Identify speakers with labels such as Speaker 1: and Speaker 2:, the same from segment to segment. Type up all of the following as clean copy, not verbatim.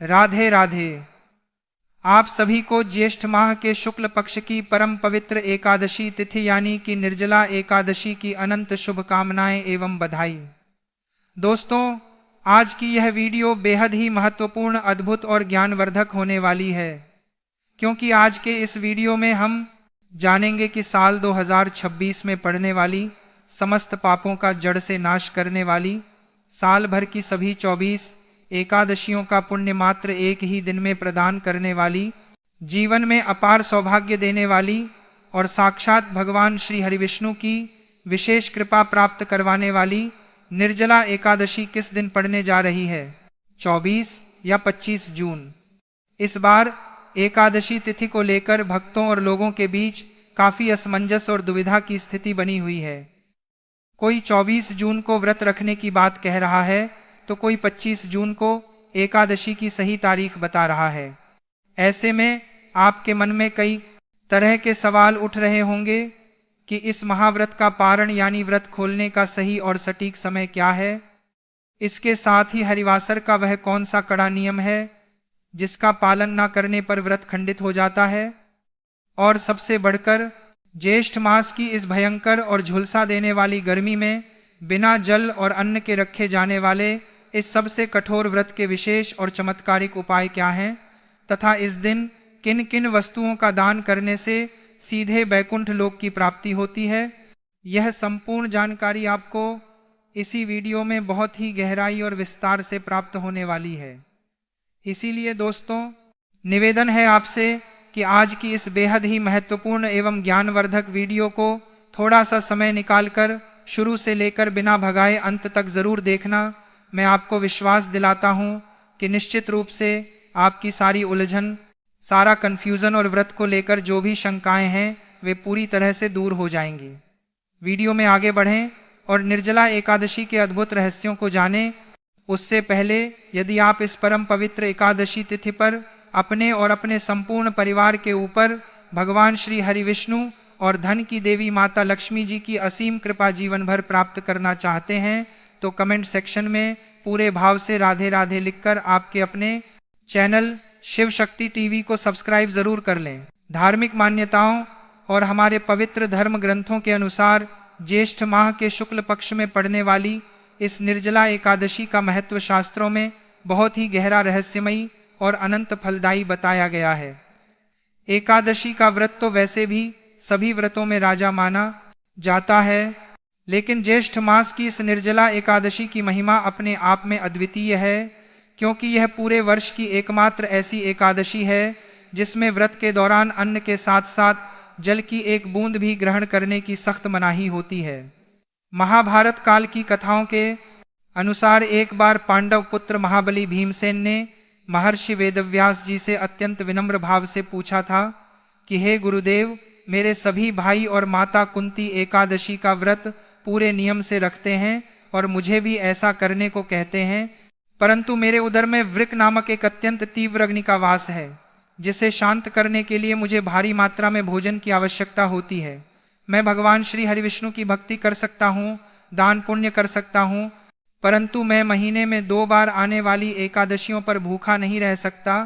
Speaker 1: राधे राधे। आप सभी को ज्येष्ठ माह के शुक्ल पक्ष की परम पवित्र एकादशी तिथि यानी कि निर्जला एकादशी की अनंत शुभकामनाएं एवं बधाई। दोस्तों, आज की यह वीडियो बेहद ही महत्वपूर्ण, अद्भुत और ज्ञानवर्धक होने वाली है, क्योंकि आज के इस वीडियो में हम जानेंगे कि साल 2026 में पड़ने वाली समस्त पापों का जड़ से नाश करने वाली साल भर की सभी 24 एकादशियों का पुण्य मात्र एक ही दिन में प्रदान करने वाली, जीवन में अपार सौभाग्य देने वाली और साक्षात भगवान श्री हरिविष्णु की विशेष कृपा प्राप्त करवाने वाली निर्जला एकादशी किस दिन पड़ने जा रही है, 24 या 25 जून। इस बार एकादशी तिथि को लेकर भक्तों और लोगों के बीच काफी असमंजस और दुविधा की स्थिति बनी हुई है। कोई 24 जून को व्रत रखने की बात कह रहा है, तो कोई 25 जून को एकादशी की सही तारीख बता रहा है। ऐसे में आपके मन में कई तरह के सवाल उठ रहे होंगे कि इस महाव्रत का पारण यानी व्रत खोलने का सही और सटीक समय क्या है। इसके साथ ही हरिवासर का वह कौन सा कड़ा नियम है जिसका पालन न करने पर व्रत खंडित हो जाता है। और सबसे बढ़कर ज्येष्ठ मास की इस भयंकर और झुलसा देने वाली गर्मी में बिना जल और अन्न के रखे जाने वाले इस सबसे कठोर व्रत के विशेष और चमत्कारिक उपाय क्या हैं, तथा इस दिन किन किन वस्तुओं का दान करने से सीधे बैकुंठ लोक की प्राप्ति होती है। यह संपूर्ण जानकारी आपको इसी वीडियो में बहुत ही गहराई और विस्तार से प्राप्त होने वाली है। इसीलिए दोस्तों, निवेदन है आपसे कि आज की इस बेहद ही महत्वपूर्ण एवं ज्ञानवर्धक वीडियो को थोड़ा सा समय निकालकर शुरू से लेकर बिना भगाए अंत तक जरूर देखना। मैं आपको विश्वास दिलाता हूं कि निश्चित रूप से आपकी सारी उलझन, सारा कंफ्यूजन और व्रत को लेकर जो भी शंकाएं हैं वे पूरी तरह से दूर हो जाएंगी। वीडियो में आगे बढ़ें और निर्जला एकादशी के अद्भुत रहस्यों को जानें। उससे पहले यदि आप इस परम पवित्र एकादशी तिथि पर अपने और अपने संपूर्ण परिवार के ऊपर भगवान श्री हरिविष्णु और धन की देवी माता लक्ष्मी जी की असीम कृपा जीवन भर प्राप्त करना चाहते हैं, तो कमेंट सेक्शन में पूरे भाव से राधे राधे लिखकर आपके अपने चैनल शिव शक्ति टीवी को सब्सक्राइब जरूर कर लें। धार्मिक मान्यताओं और हमारे पवित्र धर्म ग्रंथों के अनुसार ज्येष्ठ माह के शुक्ल पक्ष में पड़ने वाली इस निर्जला एकादशी का महत्व शास्त्रों में बहुत ही गहरा, रहस्यमयी और अनंत फलदायी बताया गया है। एकादशी का व्रत तो वैसे भी सभी व्रतों में राजा माना जाता है, लेकिन ज्येष्ठ मास की इस निर्जला एकादशी की महिमा अपने आप में अद्वितीय है, क्योंकि यह पूरे वर्ष की एकमात्र ऐसी एकादशी है जिसमें व्रत के दौरान अन्न के साथ साथ जल की एक बूंद भी ग्रहण करने की सख्त मनाही होती है। महाभारत काल की कथाओं के अनुसार एक बार पांडव पुत्र महाबली भीमसेन ने महर्षि वेदव्यास जी से अत्यंत विनम्र भाव से पूछा था कि हे गुरुदेव, मेरे सभी भाई और माता कुंती एकादशी का व्रत पूरे नियम से रखते हैं और मुझे भी ऐसा करने को कहते हैं, परंतु मेरे उदर में वृक नामक एक अत्यंत तीव्र अग्नि का वास है, जिसे शांत करने के लिए मुझे भारी मात्रा में भोजन की आवश्यकता होती है। मैं भगवान श्री हरिविष्णु की भक्ति कर सकता हूँ, दान पुण्य कर सकता हूँ, परंतु मैं महीने में 2 बार आने वाली एकादशियों पर भूखा नहीं रह सकता।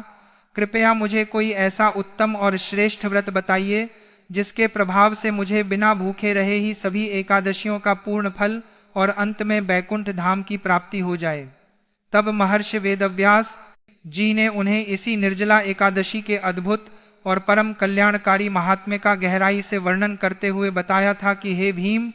Speaker 1: कृपया मुझे कोई ऐसा उत्तम और श्रेष्ठ व्रत बताइए जिसके प्रभाव से मुझे बिना भूखे रहे ही सभी एकादशियों का पूर्ण फल और अंत में बैकुंठ धाम की प्राप्ति हो जाए। तब महर्षि वेदव्यास जी ने उन्हें इसी निर्जला एकादशी के अद्भुत और परम कल्याणकारी महात्म्य का गहराई से वर्णन करते हुए बताया था कि हे भीम,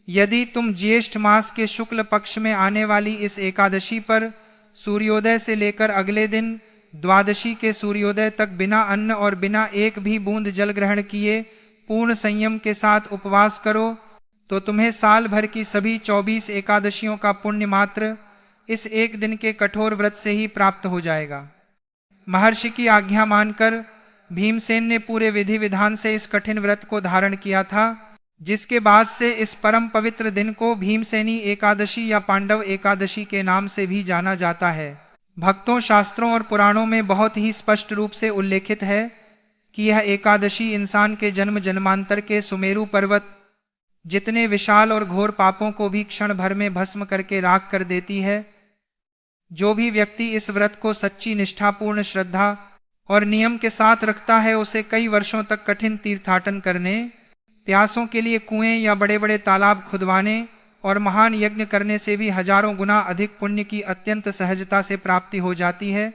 Speaker 1: यदि तुम ज्येष्ठ मास के शुक्ल पक्ष में आने वाली इस एकादशी पर सूर्योदय से लेकर अगले दिन द्वादशी के सूर्योदय तक बिना अन्न और बिना एक भी बूंद जल ग्रहण किए पूर्ण संयम के साथ उपवास करो, तो तुम्हें साल भर की सभी 24 एकादशियों का पुण्य मात्र इस एक दिन के कठोर व्रत से ही प्राप्त हो जाएगा। महर्षि की आज्ञा मानकर भीमसेन ने पूरे विधि विधान से इस कठिन व्रत को धारण किया था, जिसके बाद से इस परम पवित्र दिन को भीमसेनी एकादशी या पांडव एकादशी के नाम से भी जाना जाता है। भक्तों, शास्त्रों और पुराणों में बहुत ही स्पष्ट रूप से उल्लेखित है कि यह एकादशी इंसान के जन्म जन्मांतर के सुमेरु पर्वत जितने विशाल और घोर पापों को भी क्षण भर में भस्म करके राख कर देती है। जो भी व्यक्ति इस व्रत को सच्ची निष्ठापूर्ण श्रद्धा और नियम के साथ रखता है, उसे कई वर्षों तक कठिन तीर्थाटन करने, प्यासों के लिए कुएं या बड़े बड़े तालाब खुदवाने और महान यज्ञ करने से भी हजारों गुना अधिक पुण्य की अत्यंत सहजता से प्राप्ति हो जाती है।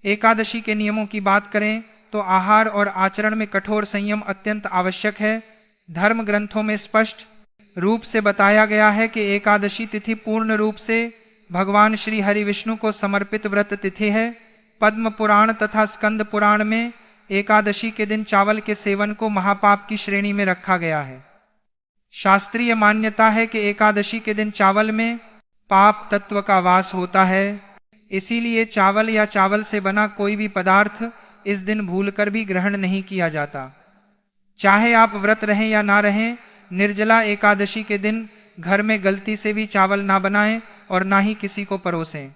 Speaker 1: एकादशी के नियमों की बात करें तो आहार और आचरण में कठोर संयम अत्यंत आवश्यक है। धर्म ग्रंथों में स्पष्ट रूप से बताया गया है कि एकादशी तिथि पूर्ण रूप से भगवान श्री हरि विष्णु को समर्पित व्रत तिथि है। पद्म पुराण तथा स्कंद पुराण में एकादशी के दिन चावल के सेवन को महापाप की श्रेणी में रखा गया है। शास्त्रीय मान्यता है कि एकादशी के दिन चावल में पाप तत्व का वास होता है, इसीलिए चावल या चावल से बना कोई भी पदार्थ इस दिन भूलकर भी ग्रहण नहीं किया जाता। चाहे आप व्रत रहें या ना रहें, निर्जला एकादशी के दिन घर में गलती से भी चावल ना बनाएं और ना ही किसी को परोसें।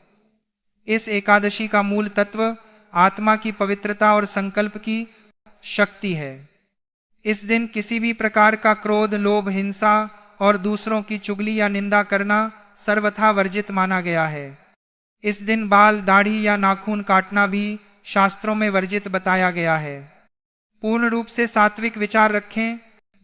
Speaker 1: इस एकादशी का मूल तत्व आत्मा की पवित्रता और संकल्प की शक्ति है। इस दिन किसी भी प्रकार का क्रोध, लोभ, हिंसा और दूसरों की चुगली या निंदा करना सर्वथा वर्जित माना गया है। इस दिन बाल, दाढ़ी या नाखून काटना भी शास्त्रों में वर्जित बताया गया है। पूर्ण रूप से सात्विक विचार रखें,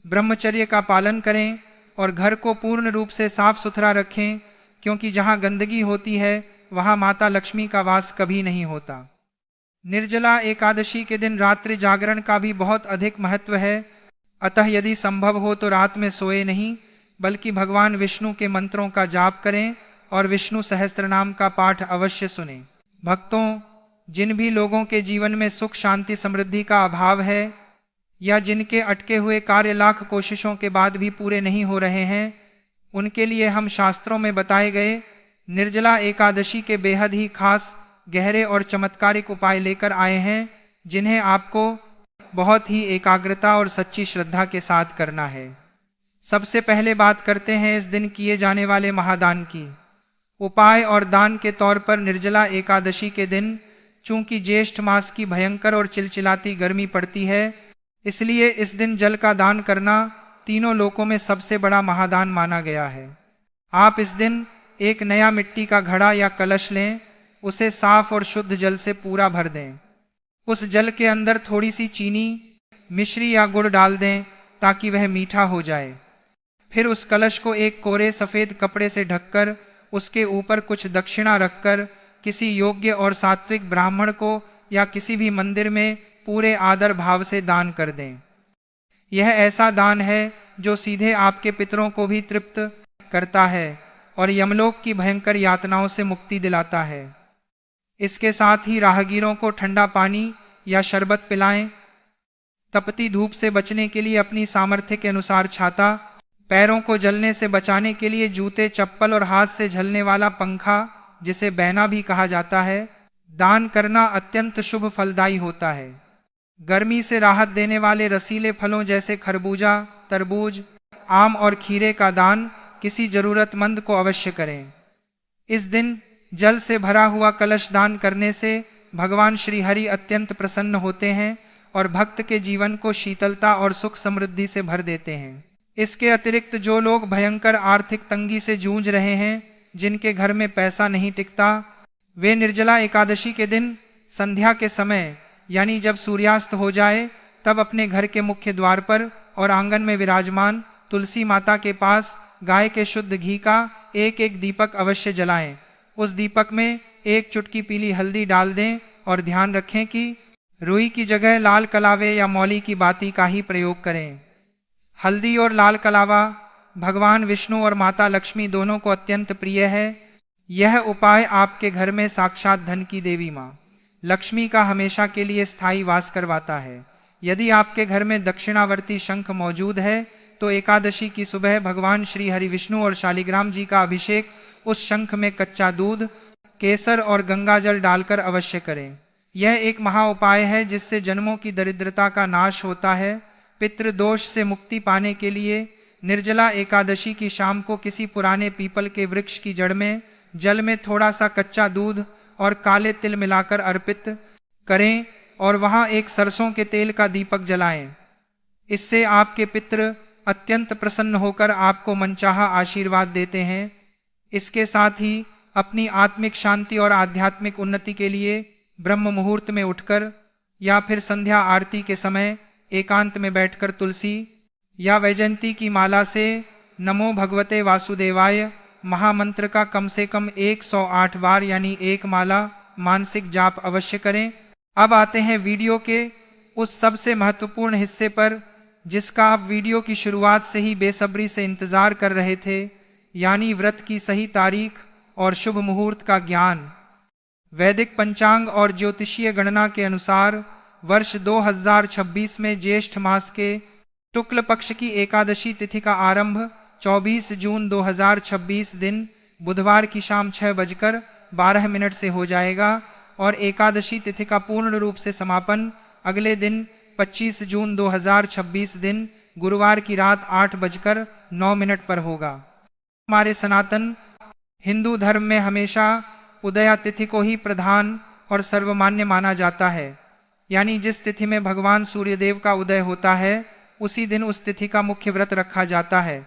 Speaker 1: ब्रह्मचर्य का पालन करें और घर को पूर्ण रूप से साफ सुथरा रखें, क्योंकि जहाँ गंदगी होती है वहाँ माता लक्ष्मी का वास कभी नहीं होता। निर्जला एकादशी के दिन रात्रि जागरण का भी बहुत अधिक महत्व है। अतः यदि संभव हो तो रात में सोए नहीं, बल्कि भगवान विष्णु के मंत्रों का जाप करें और विष्णु सहस्त्रनाम का पाठ अवश्य सुनें। भक्तों, जिन भी लोगों के जीवन में सुख, शांति, समृद्धि का अभाव है या जिनके अटके हुए कार्य लाख कोशिशों के बाद भी पूरे नहीं हो रहे हैं, उनके लिए हम शास्त्रों में बताए गए निर्जला एकादशी के बेहद ही खास, गहरे और चमत्कारिक उपाय लेकर आए हैं, जिन्हें आपको बहुत ही एकाग्रता और सच्ची श्रद्धा के साथ करना है। सबसे पहले बात करते हैं इस दिन किए जाने वाले महादान की। उपाय और दान के तौर पर निर्जला एकादशी के दिन चूंकि ज्येष्ठ मास की भयंकर और चिलचिलाती गर्मी पड़ती है, इसलिए इस दिन जल का दान करना तीनों लोकों में सबसे बड़ा महादान माना गया है। आप इस दिन एक नया मिट्टी का घड़ा या कलश लें, उसे साफ और शुद्ध जल से पूरा भर दें। उस जल के अंदर थोड़ी सी चीनी, मिश्री या गुड़ डाल दें ताकि वह मीठा हो जाए। फिर उस कलश को एक कोरे सफ़ेद कपड़े से ढककर उसके ऊपर कुछ दक्षिणा रखकर किसी योग्य और सात्विक ब्राह्मण को या किसी भी मंदिर में पूरे आदर भाव से दान कर दें। यह ऐसा दान है जो सीधे आपके पितरों को भी तृप्त करता है और यमलोक की भयंकर यातनाओं से मुक्ति दिलाता है। इसके साथ ही राहगीरों को ठंडा पानी या शरबत पिलाएं। तपती धूप से बचने के लिए अपनी सामर्थ्य के अनुसार छाता, पैरों को जलने से बचाने के लिए जूते, चप्पल और हाथ से झलने वाला पंखा, जिसे बैना भी कहा जाता है, दान करना अत्यंत शुभ फलदायी होता है। गर्मी से राहत देने वाले रसीले फलों जैसे खरबूजा, तरबूज, आम और खीरे का दान किसी जरूरतमंद को अवश्य करें। इस दिन जल से भरा हुआ कलश दान करने से भगवान श्री हरि अत्यंत प्रसन्न होते हैं और भक्त के जीवन को शीतलता और सुख समृद्धि से भर देते हैं। इसके अतिरिक्त जो लोग भयंकर आर्थिक तंगी से जूझ रहे हैं, जिनके घर में पैसा नहीं टिकता, वे निर्जला एकादशी के दिन संध्या के समय यानी जब सूर्यास्त हो जाए तब अपने घर के मुख्य द्वार पर और आंगन में विराजमान तुलसी माता के पास गाय के शुद्ध घी का एक एक दीपक अवश्य जलाएं। उस दीपक में एक चुटकी पीली हल्दी डाल दें और ध्यान रखें कि रुई की जगह लाल कलावे या मौली की बाती का ही प्रयोग करें। हल्दी और लाल कलावा भगवान विष्णु और माता लक्ष्मी दोनों को अत्यंत प्रिय है। यह उपाय आपके घर में साक्षात धन की देवी माँ लक्ष्मी का हमेशा के लिए स्थायी वास करवाता है। यदि आपके घर में दक्षिणावर्ती शंख मौजूद है तो एकादशी की सुबह भगवान श्री हरि विष्णु और शालिग्राम जी का अभिषेक उस शंख में कच्चा दूध, केसर और गंगाजल डालकर अवश्य करें। यह एक महा उपाय है जिससे जन्मों की दरिद्रता का नाश होता है। पितृदोष से मुक्ति पाने के लिए निर्जला एकादशी की शाम को किसी पुराने पीपल के वृक्ष की जड़ में जल में थोड़ा सा कच्चा दूध और काले तिल मिलाकर अर्पित करें और वहां एक सरसों के तेल का दीपक जलाएं। इससे आपके पितृ अत्यंत प्रसन्न होकर आपको मनचाहा आशीर्वाद देते हैं। इसके साथ ही अपनी आत्मिक शांति और आध्यात्मिक उन्नति के लिए ब्रह्म मुहूर्त में उठकर या फिर संध्या आरती के समय एकांत में बैठकर तुलसी या वैजयंती की माला से नमो भगवते वासुदेवाय महामंत्र का कम से कम 108 बार यानी एक माला मानसिक जाप अवश्य करें। अब आते हैं वीडियो के उस सबसे महत्वपूर्ण हिस्से पर जिसका आप वीडियो की शुरुआत से ही बेसब्री से इंतजार कर रहे थे, यानी व्रत की सही तारीख और शुभ मुहूर्त का ज्ञान। वैदिक पंचांग और ज्योतिषीय गणना के अनुसार वर्ष 2026 में ज्येष्ठ मास के शुक्ल पक्ष की एकादशी तिथि का आरंभ 24 जून 2026 दिन बुधवार की शाम 6:12 से हो जाएगा और एकादशी तिथि का पूर्ण रूप से समापन अगले दिन 25 जून 2026 दिन गुरुवार की रात 8:09 पर होगा। हमारे सनातन हिंदू धर्म में हमेशा उदया तिथि को ही प्रधान और सर्वमान्य माना जाता है, यानी जिस तिथि में भगवान सूर्यदेव का उदय होता है उसी दिन उस तिथि का मुख्य व्रत रखा जाता है।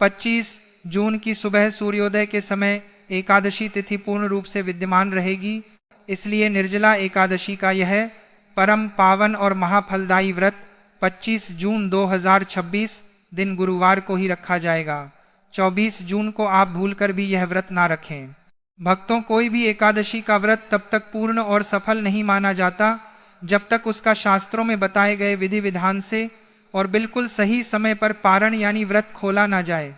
Speaker 1: 25 जून की सुबह सूर्योदय के समय एकादशी तिथि पूर्ण रूप से विद्यमान रहेगी, इसलिए निर्जला एकादशी का यह परम पावन और महाफलदायी व्रत 25 जून 2026 दिन गुरुवार को ही रखा जाएगा। 24 जून को आप भूलकर भी यह व्रत ना रखें। भक्तों, कोई भी एकादशी का व्रत तब तक पूर्ण और सफल नहीं माना जाता जब तक उसका शास्त्रों में बताए गए विधि विधान से और बिल्कुल सही समय पर पारण यानी व्रत खोला ना जाए।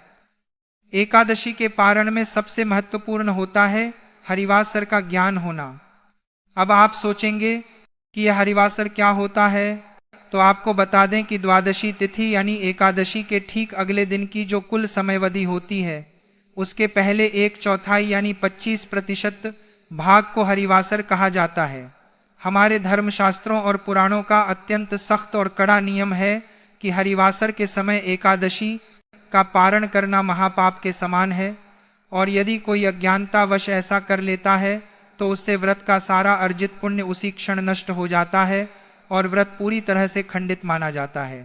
Speaker 1: एकादशी के पारण में सबसे महत्वपूर्ण होता है हरिवासर का ज्ञान होना। अब आप सोचेंगे कि यह हरिवासर क्या होता है, तो आपको बता दें कि द्वादशी तिथि यानी एकादशी के ठीक अगले दिन की जो कुल समयावधि होती है उसके पहले 1/4 यानी 25% भाग को हरिवासर कहा जाता है। हमारे धर्मशास्त्रों और पुराणों का अत्यंत सख्त और कड़ा नियम है कि हरिवासर के समय एकादशी का पारण करना महापाप के समान है और यदि कोई अज्ञानतावश ऐसा कर लेता है तो उससे व्रत का सारा अर्जित पुण्य उसी क्षण नष्ट हो जाता है और व्रत पूरी तरह से खंडित माना जाता है।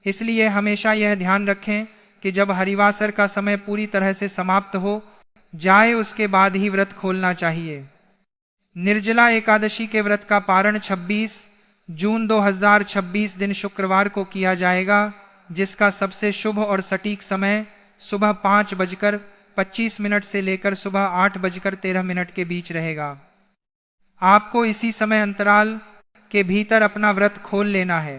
Speaker 1: इसलिए हमेशा यह ध्यान रखें कि जब हरिवासर का समय पूरी तरह से समाप्त हो जाए उसके बाद ही व्रत खोलना चाहिए। निर्जला एकादशी के व्रत का पारण 26 जून 2026 दिन शुक्रवार को किया जाएगा, जिसका सबसे शुभ और सटीक समय सुबह 5:25 से लेकर सुबह 8:13 के बीच रहेगा। आपको इसी समय अंतराल के भीतर अपना व्रत खोल लेना है।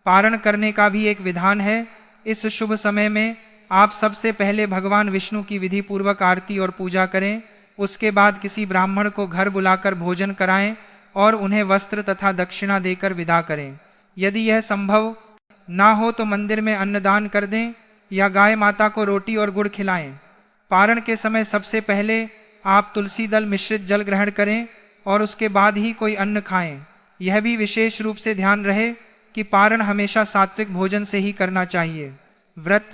Speaker 1: पारण करने का भी एक विधान है। इस शुभ समय में आप सबसे पहले भगवान विष्णु की विधि पूर्वक आरती और पूजा करें। उसके बाद किसी ब्राह्मण को घर बुलाकर भोजन कराएं और उन्हें वस्त्र तथा दक्षिणा देकर विदा करें। यदि यह संभव ना हो तो मंदिर में अन्नदान कर दें या गाय माता को रोटी और गुड़ खिलाएं। पारण के समय सबसे पहले आप तुलसी दल मिश्रित जल ग्रहण करें और उसके बाद ही कोई अन्न खाएं। यह भी विशेष रूप से ध्यान रहे कि पारण हमेशा सात्विक भोजन से ही करना चाहिए। व्रत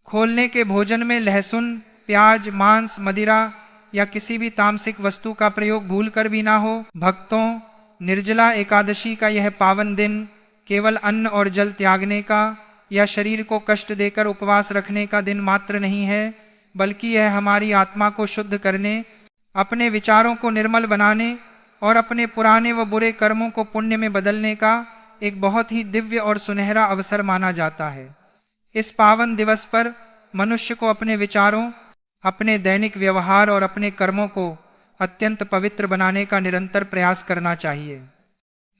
Speaker 1: खोलने के भोजन में लहसुन, प्याज, मांस, मदिरा या किसी भी तामसिक वस्तु का प्रयोग भूलकर भी ना हो। भक्तों, निर्जला एकादशी का यह पावन दिन केवल अन्न और जल त्यागने का या शरीर को कष्ट देकर उपवास रखने का दिन मात्र नहीं है, बल्कि यह हमारी आत्मा को शुद्ध करने, अपने विचारों को निर्मल बनाने और अपने पुराने व बुरे कर्मों को पुण्य में बदलने का एक बहुत ही दिव्य और सुनहरा अवसर माना जाता है। इस पावन दिवस पर मनुष्य को अपने विचारों, अपने दैनिक व्यवहार और अपने कर्मों को अत्यंत पवित्र बनाने का निरंतर प्रयास करना चाहिए।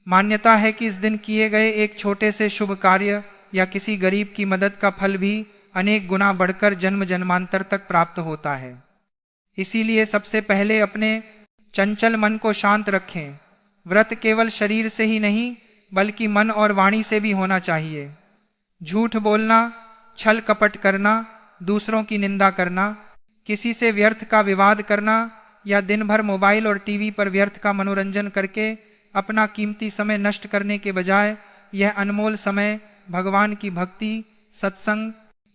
Speaker 1: मान्यता है कि इस दिन किए गए एक छोटे से शुभ कार्य या किसी गरीब की मदद का फल भी अनेक गुना बढ़कर जन्म जन्मांतर तक प्राप्त होता है। इसीलिए सबसे पहले अपने चंचल मन को शांत रखें। व्रत केवल शरीर से ही नहीं बल्कि मन और वाणी से भी होना चाहिए। झूठ बोलना, छल कपट करना, दूसरों की निंदा करना, किसी से व्यर्थ का विवाद करना या दिन भर मोबाइल और टीवी पर व्यर्थ का मनोरंजन करके अपना कीमती समय नष्ट करने के बजाय यह अनमोल समय भगवान की भक्ति, सत्संग,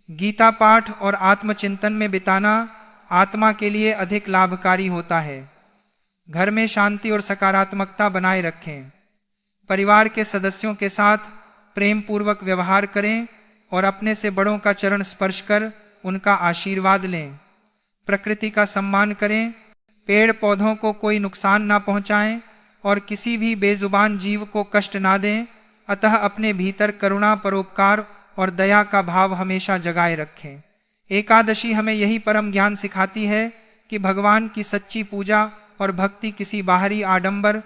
Speaker 1: गीता पाठ और आत्मचिंतन में बिताना आत्मा के लिए अधिक लाभकारी होता है। घर में शांति और सकारात्मकता बनाए रखें। परिवार के सदस्यों के साथ प्रेम पूर्वक व्यवहार करें और अपने से बड़ों का चरण स्पर्श कर उनका आशीर्वाद लें। प्रकृति का सम्मान करें, पेड़ पौधों को कोई नुकसान ना पहुंचाएं और किसी भी बेजुबान जीव को कष्ट ना दें। अतः अपने भीतर करुणा, परोपकार और दया का भाव हमेशा जगाए रखें। एकादशी हमें यही परम ज्ञान सिखाती है कि भगवान की सच्ची पूजा और भक्ति किसी बाहरी आडंबर,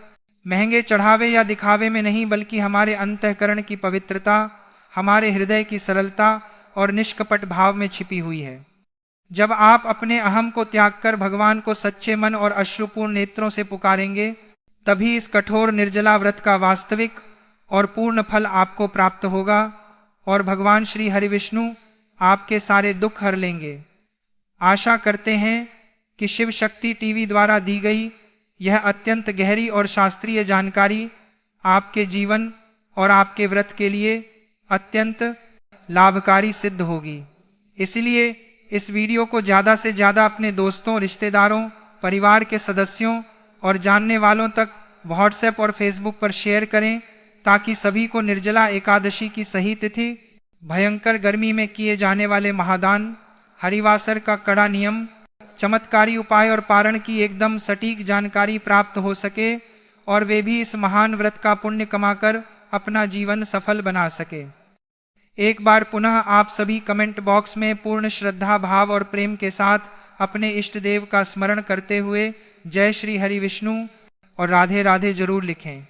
Speaker 1: महंगे चढ़ावे या दिखावे में नहीं, बल्कि हमारे अंतःकरण की पवित्रता, हमारे हृदय की सरलता और निष्कपट भाव में छिपी हुई है। जब आप अपने अहम को त्याग कर भगवान को सच्चे मन और अश्रुपूर्ण नेत्रों से पुकारेंगे, तभी इस कठोर निर्जला व्रत का वास्तविक और पूर्ण फल आपको प्राप्त होगा और भगवान श्री हरिविष्णु आपके सारे दुख हर लेंगे। आशा करते हैं कि शिव शक्ति टीवी द्वारा दी गई यह अत्यंत गहरी और शास्त्रीय जानकारी आपके जीवन और आपके व्रत के लिए अत्यंत लाभकारी सिद्ध होगी। इसलिए इस वीडियो को ज़्यादा से ज़्यादा अपने दोस्तों, रिश्तेदारों, परिवार के सदस्यों और जानने वालों तक व्हाट्सएप और फेसबुक पर शेयर करें, ताकि सभी को निर्जला एकादशी की सही तिथि, भयंकर गर्मी में किए जाने वाले महादान, हरिवासर का कड़ा नियम, चमत्कारी उपाय और पारण की एकदम सटीक जानकारी प्राप्त हो सके और वे भी इस महान व्रत का पुण्य कमाकर अपना जीवन सफल बना सके। एक बार पुनः आप सभी कमेंट बॉक्स में पूर्ण श्रद्धा, भाव और प्रेम के साथ अपने इष्ट देव का स्मरण करते हुए जय श्री हरि विष्णु और राधे राधे जरूर लिखें।